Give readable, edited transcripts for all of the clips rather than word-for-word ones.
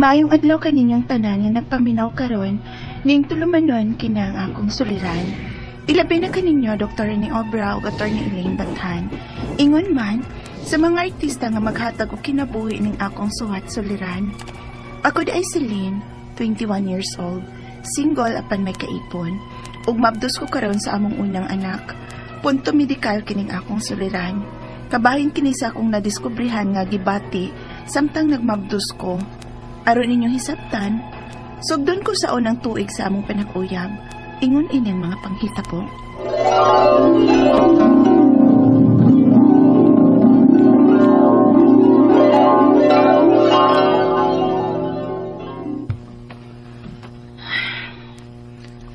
Maayong adlaw kaninyong tanan nga nagpaminaw karon ning tulumanon kinang akong suliran. Ilabi na kaninyo Dr. ni Obra ug Attorney Elaine Bathan. Ingon man sa mga artista nga maghatag og kinabuhi ning akong suwat suliran. Ako di ay si Lynn, 21 years old, single apan may kaipon, ug mabdos ko karon sa among unang anak. Punto medikal kining akong suliran. Kabahin kini sa akong nadiskubrihan nga gibati samtang nagmabdos ko. Aron ninyong hisabtan, sugdon ko sa unang tuig sa among panag-uyab. Ingon ining mga panghita po.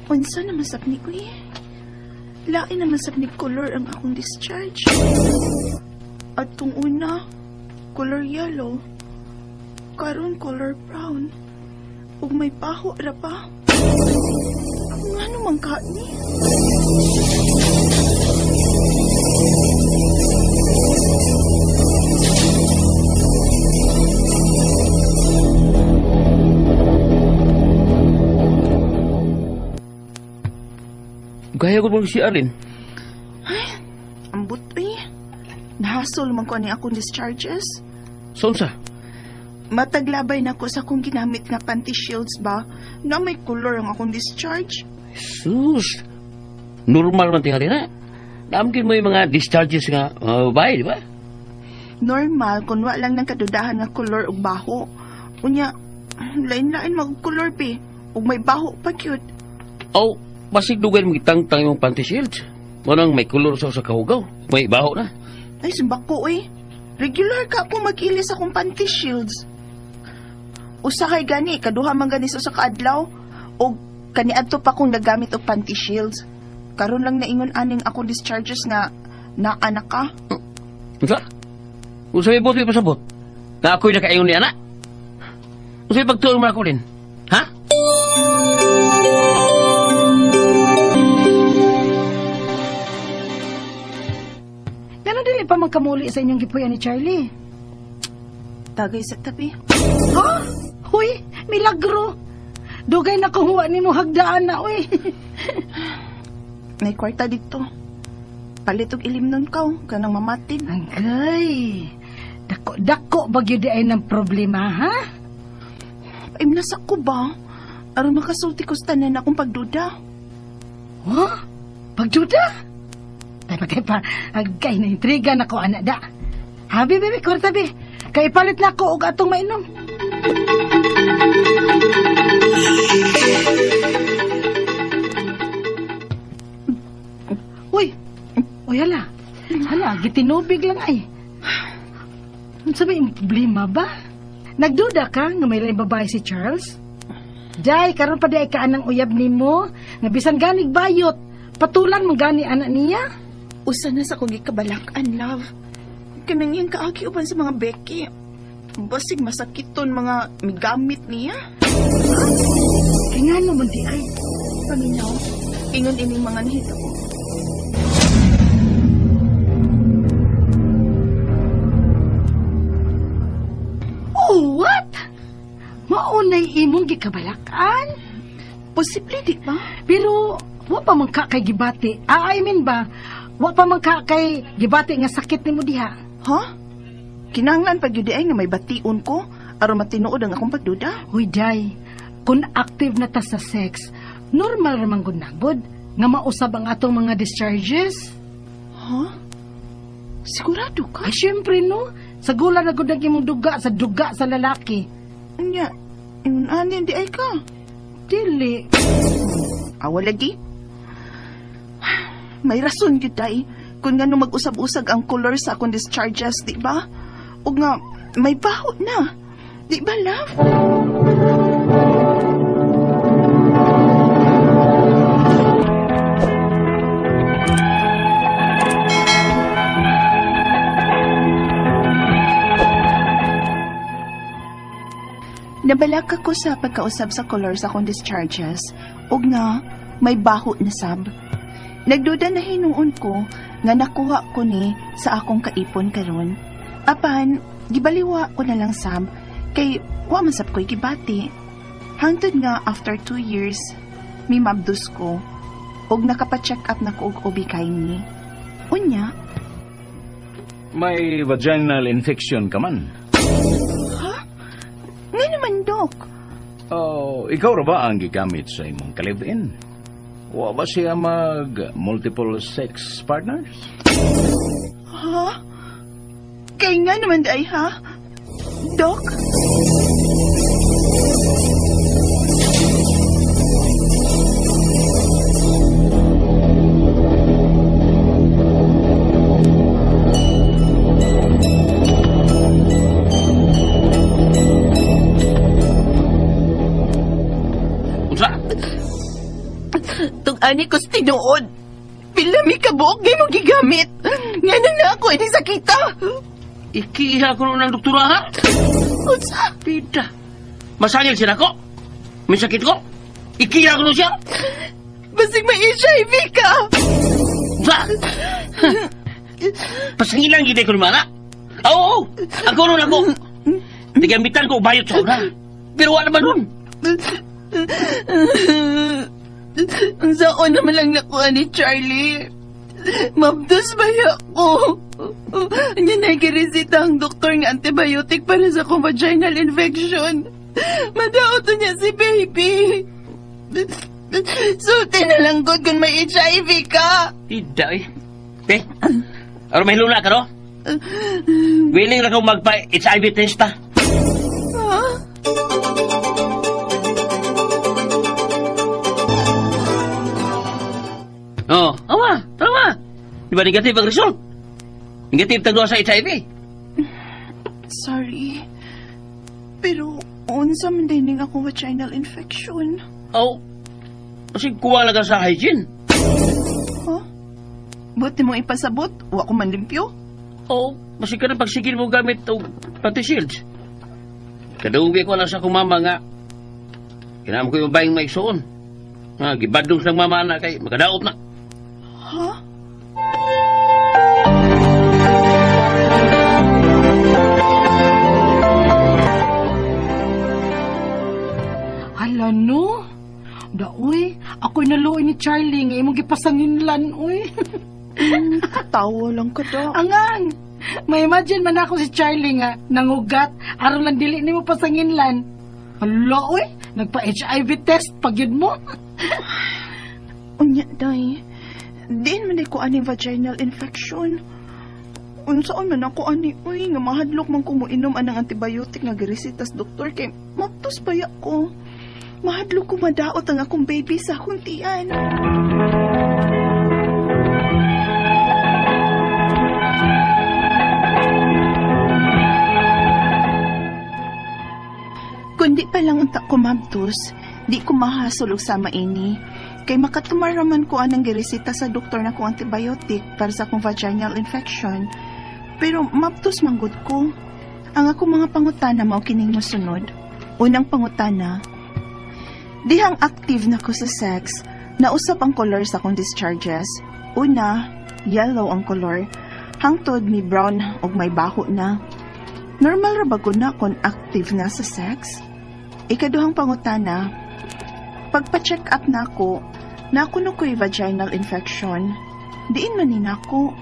Unsa na masapni ko eh. Lain na masapni color ang akong discharge. At kung una, color yellow. Karon color brown. Ug may paho ra pa. Ngano man ka ni? Gaya ko mong si Alin. Ay, ambot eh. Nahasol man ko ni akong discharges. Sonsa? Mataglabay na ko sa akong ginamit nga panty shields ba na may color ang akong discharge. Sus. Normal man tingali na. Naamkin mo yung mga discharges nga babae, di ba? Normal kung wala lang ng kadudahan nga color ug baho. Unya, lain-lain mag-color pe. Ug may baho pa cute. Oh, basig dugan mo itang-tang yung panty shields. Manang may kulor sa kahugaw. May baho na. Ay, simbak ko eh. Regular ka po mag-ilis akong panty shields. Usa kay gani, kaduha man gani sa kaadlaw. O kaniadto pa kong nagamit og panty shields. Karon lang naingon aning akong discharges nga naanak ka. Unsa? Unsa may buti pasabot? Na ako'y nakaingon ni anak? Unsa may pagtuon mo ako din? Ha? Gano'n dili pa magkamuli sa inyong gipuyan ni Charlie? Tagay sa tabi. Ha? Huy, milagro. Dugay na kuhuwa ni mo hagdaan na, uy. May kwarta dito. Palit og ilim nun ka, kanang mamatin. Angay. Dako bagyo di ay ng problema, ha? Ay, nasak ko ba? Aron makasulti ko sa tanan akong pagduda. Ha? Pagduda? Ay, pa. Agay, na-intriga na ko, anak da. Habi, bebe, kwarta, be. Kay palit na ko og atong mainom. Uy! Uy, hala. Hala, gitinubig lang ay. Sabi yung problema ba? Nagduda ka nga may laing babae si Charles? Day, karon pa day ka anang uyab nimo nga bisan ganig bayot. Patulan mo gani anak niya? Usa na sa kong gikabalakan, love. Kanang iyang kaagi uban sa mga beki. Basig masakiton mga migamit niya. Kaya nga naman di ay. Paminaw, ingon ining mga nahita ko. Oh, what? Maunay imong gikabalakan? Posible, di ba? Pero, wa pa man ka kay gibati. I mean ba, wa pa man ka kay gibati nga sakit nimo diha. Ha? Kinanglan pag yun ay nga may bation ko aron matinuod ang akong pagduda. Huy, day, kung active na ta sa sex, normal ramang gunagod nga mausab ang atong mga discharges. Ha? Sigurado ka? Ay, syempre, no? Sa gula na gud ang imong duga sa lalaki. Anya, ingon anin di ay ka. Dili. Awa lagi. May rason yun day kung nga nung mag-usab-usag ang color sa akong discharges, di ba? O nga, may baho na. Di ba, love? Nabalak ako sa pagkausab sa color sa akong discharges. O nga, may baho na sab. Nagduda na hinuon ko nga nakuha ko ni sa akong kaipon karon. Apan, gibaliwa ko na lang sab Kay, wa masap ko'y kibati. Hangtod nga after 2 years, may mabdus ko. Og nakapacheck up na ko og OB kay ni. Unya, May vaginal infection ka man. nga naman, Dok. Oh, ikaw ra ba ang gigamit sa imong ka-live-in? Wa ba siya multiple sex partners? Ha? Kay nga naman, day, ha? Dok? Unsa? Tug-ani ko sa tinuod. Pilami ka buok di mo gigamit. Nga na ako, hindi sakita. Ikiha ko ng doktora, ha? Unsa? Pida. Masangil sila ko. May sakit ko. Ikiha ko na siya. Basig may HIV ka. Unsa? Pasangilan gid ko ni mana. Oo, ako nun ako. Tigamitan ko bayot sa una. Pero wala naman nun. Ang saon naman lang nakuha ni Charlie. Mabdos ba ako? Niya nagiresita ang doktor ng antibiotic para sa akong vaginal infection. Madaot niya si baby. Sulti na lang good kung may HIV ka. Tidak eh. Te, ano may luna ka no? Willing na kong magpa-HIV test ta. Ha? Oo, tama. Di ba negative ang result? Negative tagluwa sa HIV. Sorry. Pero, unsa man din akong vaginal infection. Oo. Kasi kuha lang ka sa hygiene. Ha? Buti mo ipasabot, wa ko man limpyo. Oo. Kasi ka na pagsigil mo gamit o pati shields. Kadaubi ko na sa akong mama nga. Kinam ko yung bayang maigsoon. Gibadong sa mama na kay magadaot na. Ha? Hala no? Daoy, ako'y naluoy ni Charlie nga imong gipasanginlan, uy. Tawa lang ka daw. Angang, may imagine man ako si Charlie nga nangugat aron lang dili nimo pasanginlan. Hala, uy, nagpa-HIV test pag yun mo. Unya, day. Diin man ko ani vaginal infection. Unsaon man ako ani, uy, nga mahadlok man ko mo inom anang antibiotic nga giresitas doktor kay maptos baya ko. Mahadlok ko madaot ang akong baby sa akong tiyan. Kundi pa lang unta ko mabtos, di ko mahasulog sa maini. Kay makatumaraman ko anang giresita sa doktor na kong antibiotic para sa akong vaginal infection. Pero mabtos manggod ko. Ang akong mga pangutana mao kining mosunod. Unang pangutana, dihang active na ko sa sex, nausap ang color sa akong discharges. Una, yellow ang color. Hangtod may brown o may baho na. Normal ra ba ko na kung active na sa sex? Ikaduhang pangutana, pagpa-check up na ako no ko'y vaginal infection. Diin man ni nako.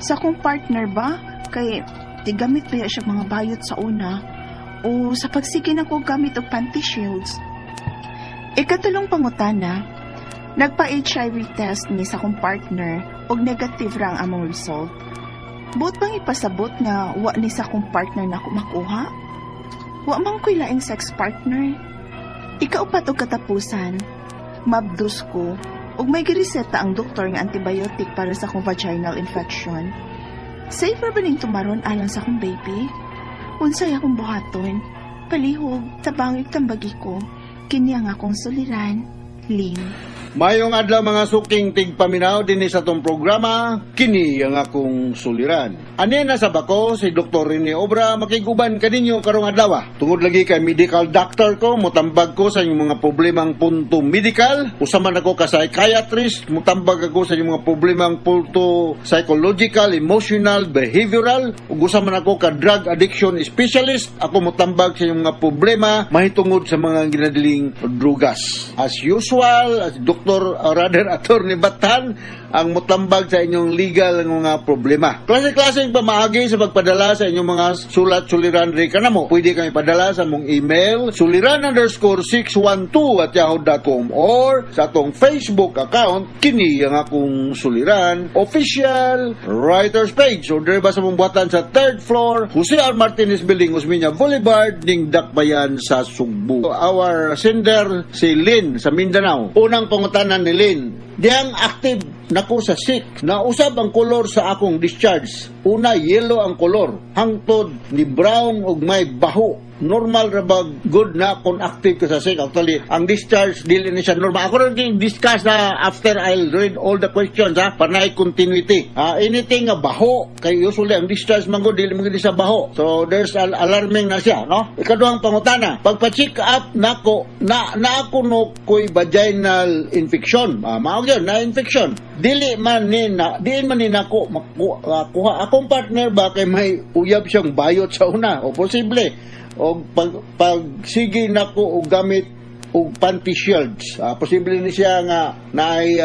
Sa akong partner ba? Kay tigamit ba siya mga bayot sa una? O sa pagsige na ko gamit og panty shields? Ikatulong pangutana, nagpa-HIV test ni sa akong partner og negative ra ang among result. Buot bang ipasabot nga wa ni sa akong partner na ako makuha? Wa man ko'y laing sex partner. Ikaupat og katapusan, mabdus ko ug may gireseta ang doktor nga antibiotic para sa akong vaginal infection. Safe ra ba ning tumaron alang sa akong baby? Unsay akong buhaton? Palihog, tabangig tambagi ko. Kini ang akong suliran, Lynn. Mayong adlaw mga suking tigpaminaw din sa tong programa, kini ang akong suliran. Ani na sa bako si Dr. Rene Obra makiguban kaninyo karong adlaw. Tungod lagi kay medical doctor ko, mutambag ko sa inyong mga problemang punto medical, usaman ako ka psychiatrist, mutambag ako sa inyong mga problemang punto psychological, emotional, behavioral, ug usaman ako ka drug addiction specialist, ako mutambag sa inyong mga problema mahitungod sa mga ginadiling drugas. As usual, as Dr. Attorney Batan, ang mutambag sa inyong legal ng mga problema. Klase-klaseng pamaagi sa pagpadala sa inyong mga sulat-suliran rin kanamo. Pwede kami padala sa mong email, suliran_612@yahoo.com or sa atong Facebook account, kini ang akong suliran, official writer's page. So, dere ba sa mong buhatan sa 3rd floor, Jose R. Martinez Building, Osmeña Boulevard, ning Dakbayan sa Sugbo. Our sender, si Lynn sa Mindanao. Unang pangutanan ni Lynn, diyang active nako sa sick. Nausab ang kolor sa akong discharge. Una, yellow ang kolor. Hangtod ni brown ug may baho. Normal ra ba good na kung active ka sa sick? Actually, ang discharge dili ni siya normal. Ako rin yung discuss na after I'll read all the questions ha, para na continuity. Anything nga baho, kay usually ang discharge man ko dili man sa baho. So there's alarming na siya, no? Ikaduhang pangutana, pagpa-check up nako na ako no koy vaginal infection. Mao gyud na infection. Dili man ni nako kuha akong partner ba kay may uyab siyang bayot sa una o posible o pag sige nako og gamit og panty shields, posible ni siya nga naay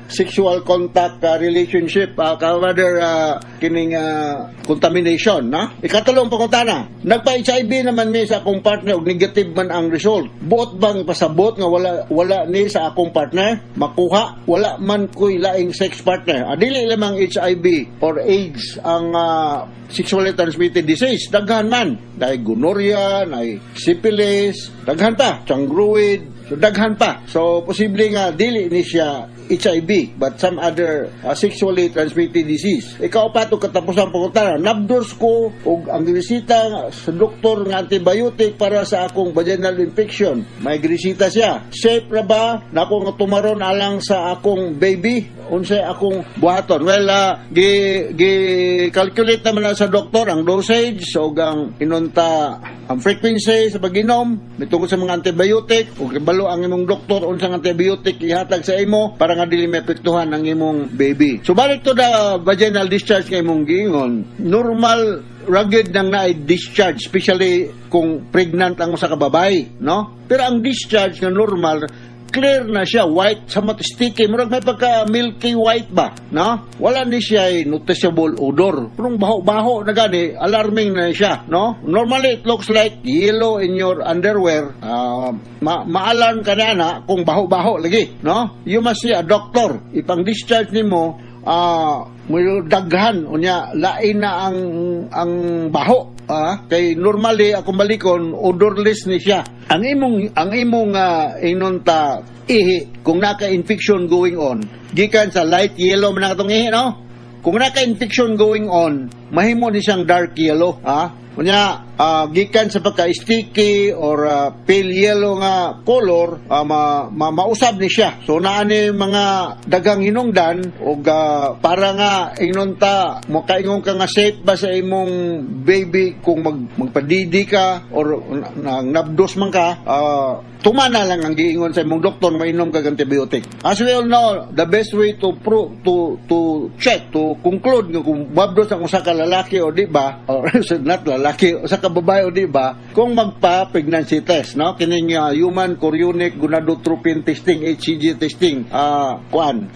sexual contact relationship rather kining contamination, na ikatulong pangutana, nagpa-HIV naman mi sa akong partner og negative man ang result, buot bang pasabot nga wala ni sa akong partner makuha, wala man ko'y laing sex partner, dili lamang HIV or AIDS ang sexually transmitted disease, daghan man dahil gonorrhea, dahil syphilis, daghan pa, changroid, so daghan pa. So posible nga dili ni siya HIV but some other sexually transmitted disease. Ikaw pa ito katapusang pangutana, nabdors ko og ang ginisita sa doktor nga antibiotic para sa akong vaginal infection. May ginisita siya. Safe ra ba na ako nga tumaron alang sa akong baby? Unsay akong buhaton? Well, gi-calculate naman na sa doktor ang dosage o ang inunta ang frequency sa pag-inom mitungkol sa mga antibiotic ug ibalo ang imong doktor unsang antibiotic ihatag sa imo para nga dili maapektuhan ang imong baby. So balik to the vaginal discharge nga imong giingon, normal rugged nang naay discharge, especially kung pregnant ang usa ka babae, no? Pero ang discharge nga normal clear na siya, white, somewhat sticky, murag may pagka milky white ba, no? Wala ni siya noticeable odor. Pero baho-baho na gani, alarming na siya, no? Normally, it looks like yellow in your underwear. Ma-alarm ka na kung baho-baho lagi, no? You must see a doctor. Ipang discharge nimo, daghan, unya, lain na ang baho. Kay normally, akong balikon, odorless ni siya. Ang imong inunta ihi, kung naka-infection going on, gikan sa light yellow man atong ihi, no? Kung naka-infection going on, mahimo ni siyang dark yellow, Kunya, gikan sa pagka-sticky or pale yellow nga color, mausab ni siya. So, naani mga dagang hinungdan o para nga inunta, makaingon ka nga safe ba sa imong baby kung magpadidi ka or nabdos man ka, tumana lang ang giingon sa imong doktor mainom kag antibiotic. As we all know, the best way to check, to conclude nga kung mabdos ang usa ka lalaki o di ba, or not lalaki, usa ka babae o di ba, kung magpa-pregnancy test, no? Kining human chorionic gonadotropin testing, HCG testing,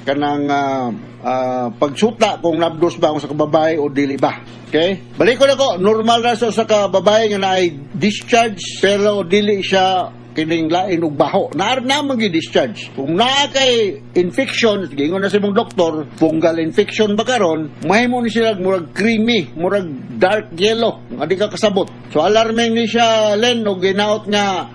kanang pagsuta kung nabdos ba ang usa ka babae o dili ba. Okay? Balik ko na ko, normal na sa usa ka babae nga naay discharge pero dili siya kining lain ug baho. Naar naman gi-discharge. Kung naa kay infection, gingon na sa imong doktor, fungal infection ba karon, mahimo ni sila murag creamy, murag dark yellow, nga di ka kasabot. So alarming ni siya len og ginaot nga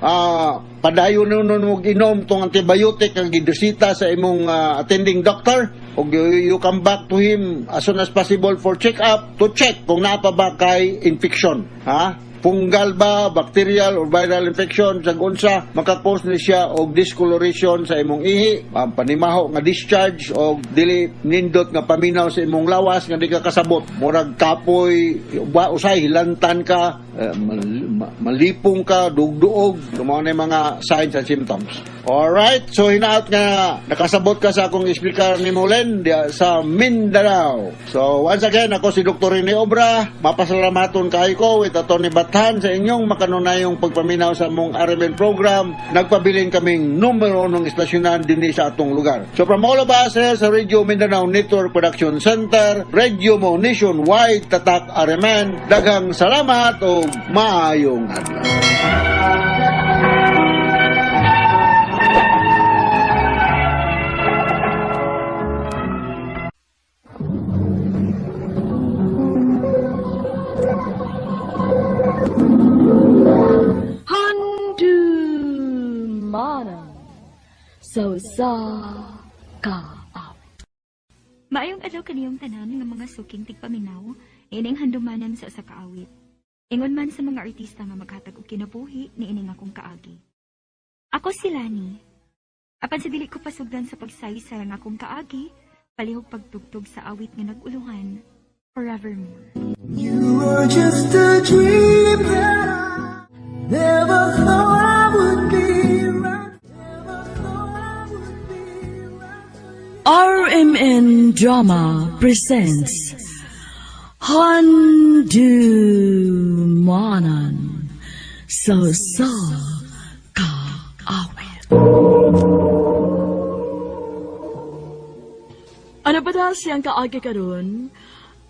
padayon nun og inom tong antibiotic ang gidosita sa imong attending doctor og you come back to him as soon as possible for check up to check kung naa pa ba kay infection. fungal ba, bacterial or viral infection sa unsa makakos ni siya og discoloration sa imong ihi, panimaho nga discharge o dili nindot nga paminaw sa imong lawas nga di ka kasabot, murag kapoy, usay hilantan ka, malipong ka, dugduog, mao na yung mga signs and symptoms. Alright, so hinaot nga nakasabot ka sa akong explicar ni Molen sa Mindanao. So once again, ako si Dr. Rene Obra, mapasalamaton kayo ko, ito ni Bathan sa inyong makanunayong pagpaminaw sa mong RMN program. Nagpabiling kaming numero ng istasyonan din sa atong lugar. So from all of us sa Radio Mindanao Network Production Center, Radio mo nationwide, tatak RMN, daghang salamat o maayong adlaw. Manang so sa ka. Maayong adlaw kaniyong tanan nga mga suking tigpaminaw, ining handumanan sa usa ka awit. Ingon man sa mga artista nga maghatag og kinabuhi ni ining akong kaagi. Ako si Lani. Apan sa dili ko pasugdan sa pagsaysay nga akong kaagi, palihog pagtugtog sa awit nga nag-uluhan, Forevermore. You were just a dream that I never thought I would be right. Never thought I would be right. RMN Drama presents Handumanan so sa ka awit. Ano ba daw siyang kaagi karon?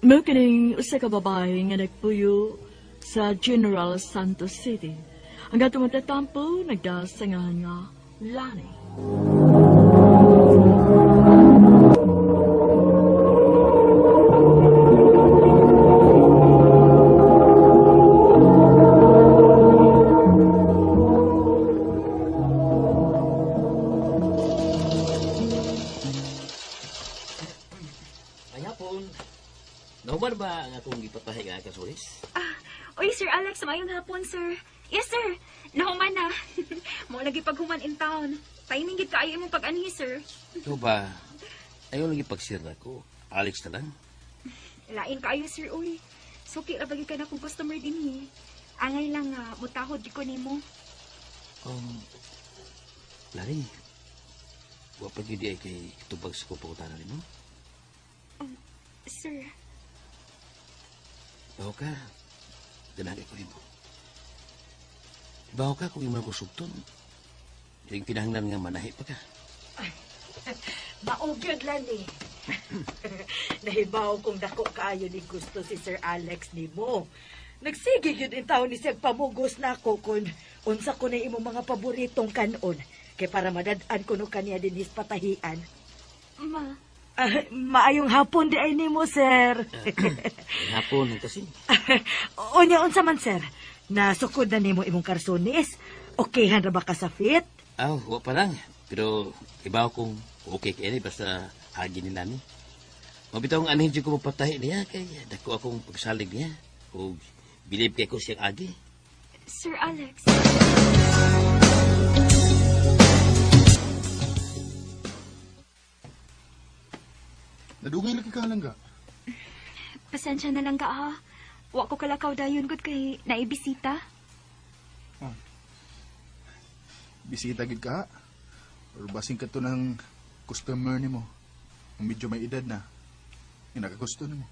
Mo kining usa ka babae nga nagpuyo sa General Santos City. Hanggang tumatatampo, nagdasangahan nga Lani. Ayapon. Nahuman ba ang akong ipatahi nga kasulis? Oy, Sir Alex, mayong hapon, sir. Yes, sir. Nahuman na. Mo lagi paghuman in town. Timing gid kaayo imong pag-anhi, sir. Ito ba? Ayaw lagi pagsira ko. Alex na lang. Lain kaayo, sir, uy. Suki ra bagi ka na kung customer din eh. Angay lang nga, mutahod di ko nimo. Lari. Wa pa gid ay kay tubag sa kuputanan nimo. Sir, Baho ka. Ganagay ko nimo. Baho ka kung imo ko sugton. Yung kinahanglan nga manahi pa ka. Maugod lang eh. Nahibaw kong dako kaayo ni gusto si Sir Alex ni mo. Nagsige yun in taon ni siyang pamugos na ako kung unsa ko na imong mga paboritong kanon. Kaya para madadaan ko no kaniya din is patahian. ma, Maayong hapon di ay ni mo, sir. Hapon kasi. Unya, unsa man, sir? Nasukod na nimo imong karsonis? Okayhan ra ba ka sa fit? Wa pa lang. Pero ibaw kung okay kaya ni basta agi nila ni. Mabitaw ang anhin ko mapatahi niya kay dako akong pagsalig niya. O bilib kay ko siyang agi. Sir Alex. Nadugay lagi ka lang ka. Pasensya na lang ka ha. Wa ko kalakaw dayon gud kay naibisita. Bisita gid ka. Or basing ka to ng customer ni mo. Ang medyo may edad na. Yung nakagusto ni mo.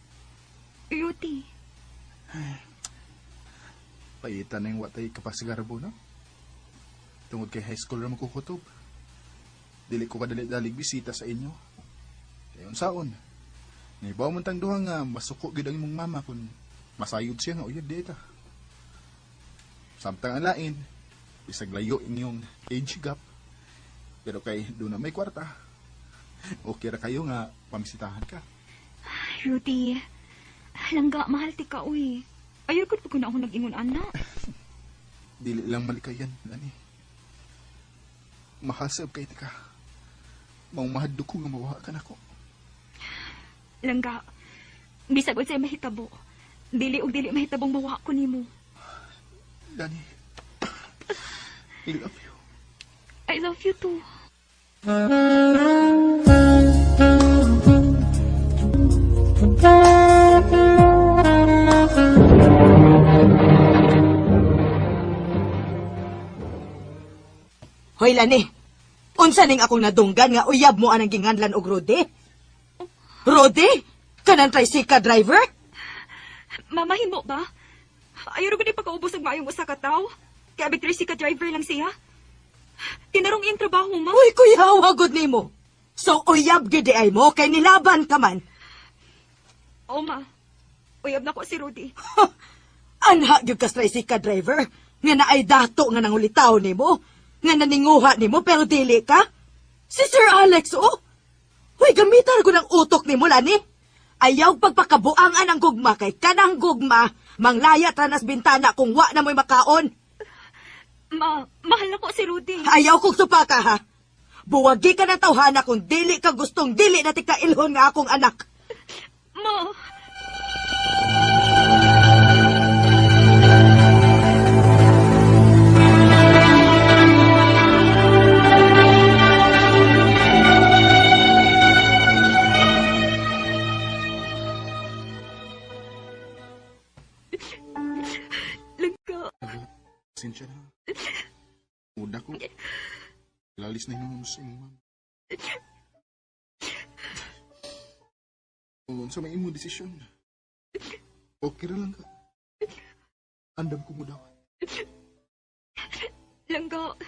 Ruti. Paitan na yung watay kapasigarbo na. Tungod kay high school na magkukutob. Dili ko kadali-dalig bisita sa inyo. Dayon saon. Naibaw man tang duha nga masuko gid ang imong mama kung masayod siya nga uyod dita. Samtang ang lain, bisag layo inyong age gap. Pero kay doon na may kwarta. Okay ra kayo nga pamisitahan ka. Ruti. Langga, mahal ti ka, uy. Ayaw ko na ako nag-ingon, anak. Dili lang malikayan, Lani. Mahasab kay tika. Maong mahaddo ko nga mawaha ka na ko. Langga, bisag sa'y mahitabo. Dili og dili mahitabong mawa ko nimo. Dani, I love you. I love you too. Hoy, Lani. Unsa ning akong nadunggan nga uyab mo anang ginganlan og Rode? Rode? Kanang tricycle driver? Mamahin mo ba? Ayaw rin ko di pagkaubos ang maayong usa ka tao. Kaya bigtrisi ka driver lang siya. Tinarong iyang trabaho, ma. Uy, kuya, wagod nimo. So, uyab gidi ay mo, kay nilaban ka man. O, ma. Uyab na ko si Rudy. Anha gyud ka tricycle driver, nga naay dato nga nangulitaw nimo, nga naninguha nimo pero dili ka. Si Sir Alex, oh. Uy, gamitan ko ng utok nimo, Lani. Ayaw pagpakabuangan ang gugma kay kanang gugma, manglaya tranas bintana kung wa na mo'y makaon. Ma, mahal na ko si Rudy. Ayaw kong supaka, ha? Buwagi ka na tawhana kung dili ka gustong dili na tika ilhon nga akong anak. Ma. Langka. Pasensya na. Uda ko. Lalis na yung sa imong mama. Kung sa may imong desisyon, okay ra lang ka. Andam ko mo dawat. Langga,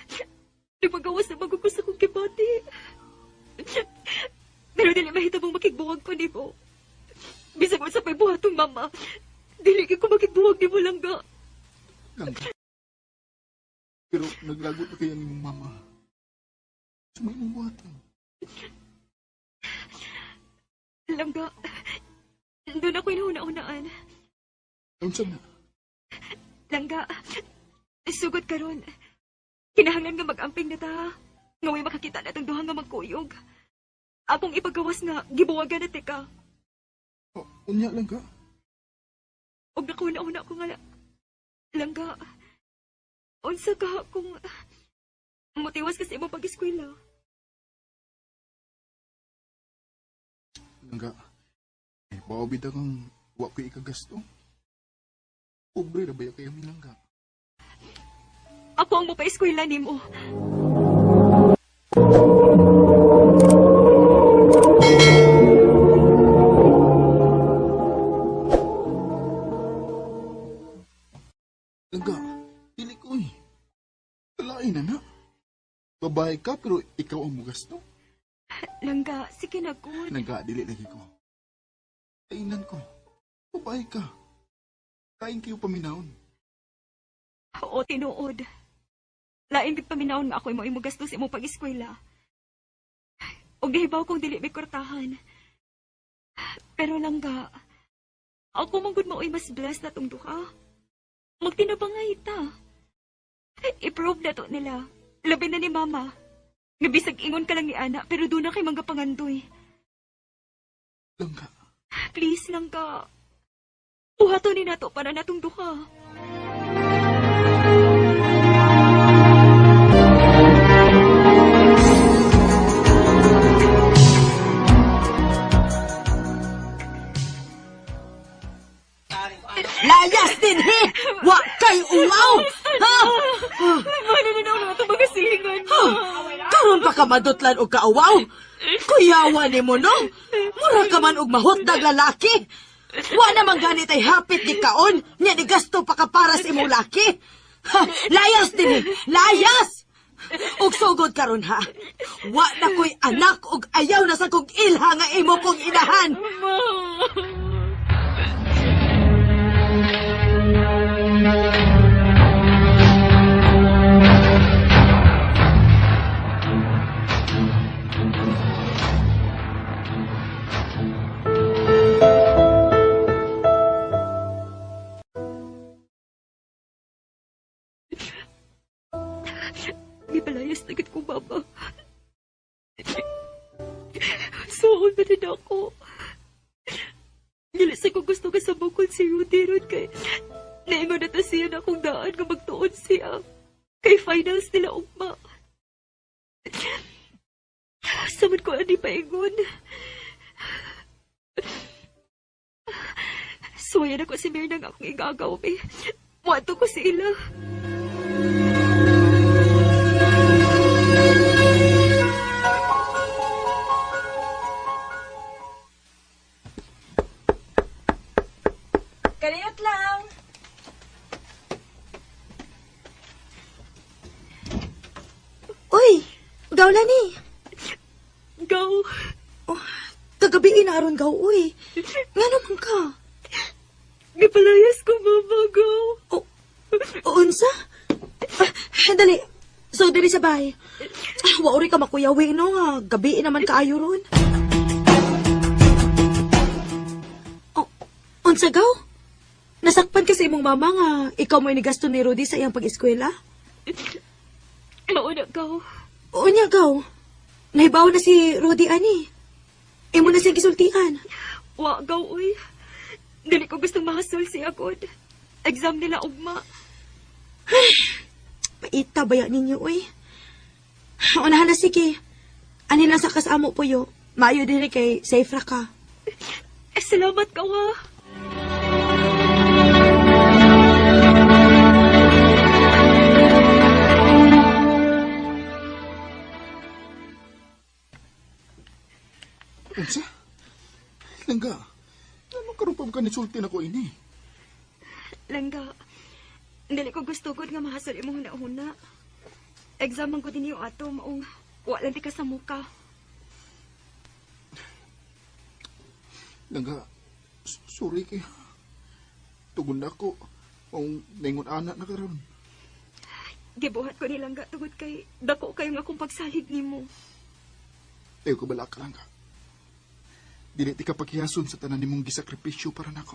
lumagawas na magugus akong kibati. Pero dili mahitabong makigbuwag ko ni mo. Bisag mo sa pay buhatong mama, dili ko makigbuwag ni mo, Langga. Lang. Pero naglagot na kaya ng imong mama. Sa may imong buhatan. Langga, doon ako inuuna-unaan. Unsa na? Langga, sugod karon. Kinahanglan nga mag-amping na ta. Nga may makakita na itong duha nga magkuyog. Akong ipagawas nga, gibuwagan na tika. Oh, unya lang ka. Og nakuna-una ko nga, Langga, unsa ka kung mutiwas kasi mo pag-eskwela. Langga. Bawa bida kang wa ko ikagasto. Pobre na ba kayo mi langga? Ako ang mapa-eskwela nimo. Langga, dili ko eh. Kalain na na. Babae ka pero ikaw ang mugasto. Langga, sige na good. Langga, dili lagi ko. Kainan ko. Babae ka. Kain kayo paminahon. Oo, tinuod. Lain gid paminawon nga ako imo gastos imo pag-eskwela. Og gihibaw kong dili may kurtahan. Pero Langga, ako man gud mao'y mas blessed na tong duha. Magtinabangay ta. I-prove na to nila. Labi na ni Mama. Nga bisag ingon ka lang ni Ana, pero doon na kay mga pangandoy. Langga. Please, Langga. Buhato ni nato para natong duha. Layas din, he! Wa kay uwaw! Ha? Ano na naman ito mga silingan mo? Karon pa ka madutlan og kaawaw? Kuyawa ni mo, no? Mura ka man og mahotdag lalaki. Wa naman ganit ay hapit di kaon, nya ni gasto pa ka para sa imong laki. Ha, layas din, he! Layas! Og sugod karon ha. Wa na ko'y anak og ayaw na sa kong ilha nga imo kong inahan. Gipalayas na gid ko, Mama. Suon ba din ako? Nilisay ko gusto ka sa bukod si Rudy ron kay Naingon na to siya na kung daan nga magtuon siya. Kay finals nila ugma. Samad ko ani paingon. Suwayan ako si Mirna nga akong igagaw, eh. Muadto ko sila. Kaniyot lang. Uy, gawla ni. Gaw. Oh, kagabi inaron gaw, uy. Nga naman ka. Gipalayas ko, mama, gaw. O, unsa? Dali. So, dali sa bahay. Wauri ka makuyawi, no? Gabi naman kaayo ron. Oh, unsa gaw? Nasakpan ka sa imong mama nga ikaw mo inigasto ni Rudy sa iyang pag-eskwela? Mauna, gaw. O niya, gaw. Nahibaw na si Rudy, ani. Imo na siyang gisultian. Wa, gaw, uy. Dili ko gustong mahasol siya, God. Exam nila ugma. Paita baya ninyo, uy. Unahan na sige. Ani lang sa kasamo po yo. Maayo din kay safe ra ka. Salamat ka, wa. Unsa? Langga, ano karon pa ka nisulti na ko ini? Langga, dili ko gusto gud nga mahasol imong huna-huna. Exam man ko din yung ato, maong walang di ka sa muka. Langga, sorry kay. Tugon na ako. Kung naingon anak na karon. Gibuhat ko ni Langga tugod kay dako kayo nga akong pagsalig nimo. Tayo ko bala ka, Langga. Dili ti ka paghihason sa tanan nimong gisakripisyo para nako.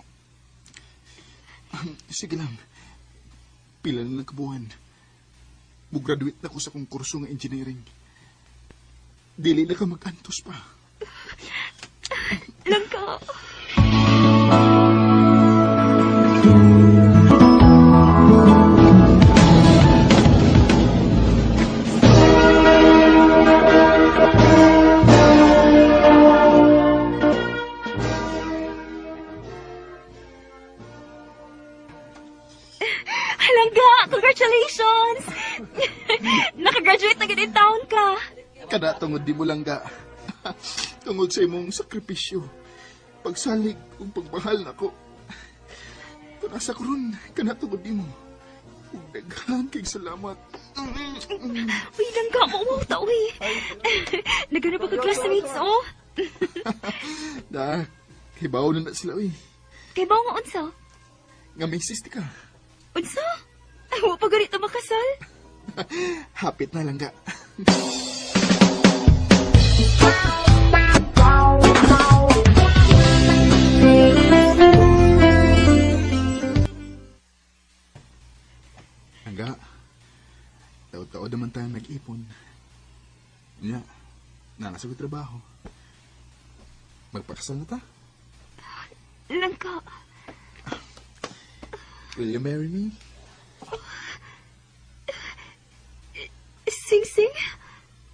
Sige lang. Pila na lang kabuhan. Mugraduate na ko sa kong kurso nga engineering. Dili na ka mag-antos pa. Langga. Langga, congratulations! Nakagraduate na ganit taon ka. Kada tungod di mo Langga. Tungod sa imong sakripisyo. Pagsalig ug pagmahal nako. Panasa ko ron, kana tungod di mo. Ug daghan kay salamat. Uy, Langga, mauwaw ta, uy. Nagana pa ka classmates, oh. Da, hibaw na sila uy. Kay ba nga unsa? Nga may sisti ka. Unsa? Ay, wa pa ganito makasal? Hapit na Langga. Langga, taod-taod naman tayo nag-ipon. Nga, nanasagot trabaho. Magpakasal na ta? Langga. Will you marry me?